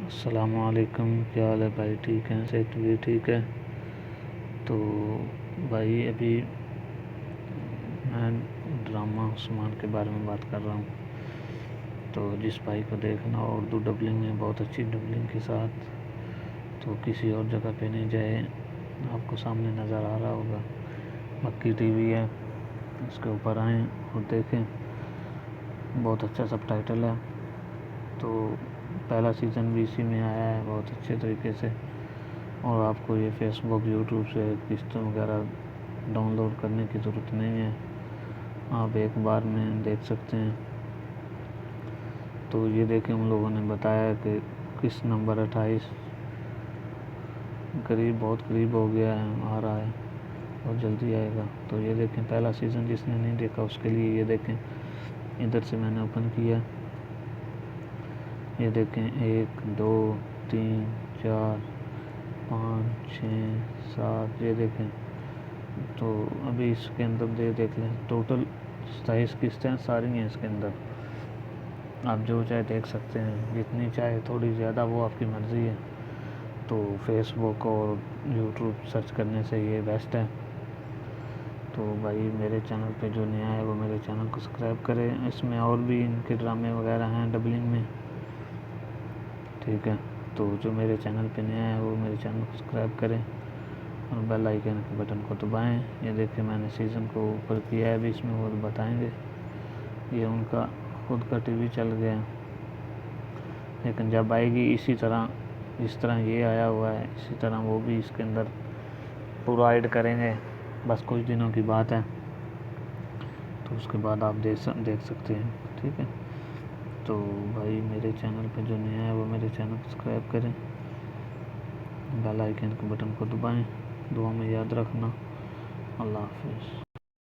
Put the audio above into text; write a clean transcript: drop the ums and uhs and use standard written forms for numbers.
السلام علیکم، کیا حال ہے بھائی؟ ٹھیک ہیں؟ صحت بھی ٹھیک ہے؟ تو بھائی ابھی میں ڈرامہ عثمان کے بارے میں بات کر رہا ہوں۔ تو جس بھائی کو دیکھنا ہو اردو ڈبلنگ میں، بہت اچھی ڈبلنگ کے ساتھ، تو کسی اور جگہ پہ نہیں جائے، آپ کو سامنے نظر آ رہا ہوگا مکی ٹی وی ہے، اس کے اوپر آئیں اور دیکھیں، بہت اچھا سب ٹائٹل ہے۔ تو پہلا سیزن بھی اسی میں آیا ہے بہت اچھے طریقے سے، اور آپ کو یہ فیس بک یوٹیوب سے قسطیں وغیرہ ڈاؤن لوڈ کرنے کی ضرورت نہیں ہے، آپ ایک بار میں دیکھ سکتے ہیں۔ تو یہ دیکھیں، ان لوگوں نے بتایا کہ قسط نمبر 28 بہت قریب ہو گیا ہے، آ رہا ہے، بہت جلدی آئے گا۔ تو یہ دیکھیں، پہلا سیزن جس نے نہیں دیکھا اس کے لیے یہ دیکھیں، ادھر سے میں نے اوپن کیا، یہ دیکھیں 1 2 3 4 5 6 7، یہ دیکھیں۔ تو ابھی اس کے اندر دیکھ لیں، ٹوٹل 27 قسطیں ساری ہیں اس کے اندر، آپ جو چاہے دیکھ سکتے ہیں، جتنی چاہے تھوڑی زیادہ، وہ آپ کی مرضی ہے۔ تو فیس بک اور یوٹیوب سرچ کرنے سے یہ بیسٹ ہے۔ تو بھائی میرے چینل پہ جو نیا ہے وہ میرے چینل کو سبسکرائب کرے، اس میں اور بھی ان کے ڈرامے وغیرہ ہیں ڈبلنگ میں، ٹھیک ہے؟ تو جو میرے چینل پہ نیا ہے وہ میرے چینل کو سبسکرائب کریں اور بیل آئیکن کے بٹن کو دبائیں۔ یہ دیکھیں، میں نے سیزن کو اوپر کیا ہے، ابھی اس میں وہ بتائیں گے، یہ ان کا خود کا ٹی وی چل گیا، لیکن جب آئے گی اسی طرح، جس طرح یہ آیا ہوا ہے اسی طرح وہ بھی اس کے اندر پورا ایڈ کریں گے، بس کچھ دنوں کی بات ہے، تو اس کے بعد آپ دیکھ سکتے ہیں، ٹھیک ہے؟ تو بھائی میرے چینل پہ جو نیا ہے وہ میرے چینل کو سبسکرائب کریں، بیل آئیکن کے بٹن کو دبائیں، دعا میں یاد رکھنا۔ اللہ حافظ۔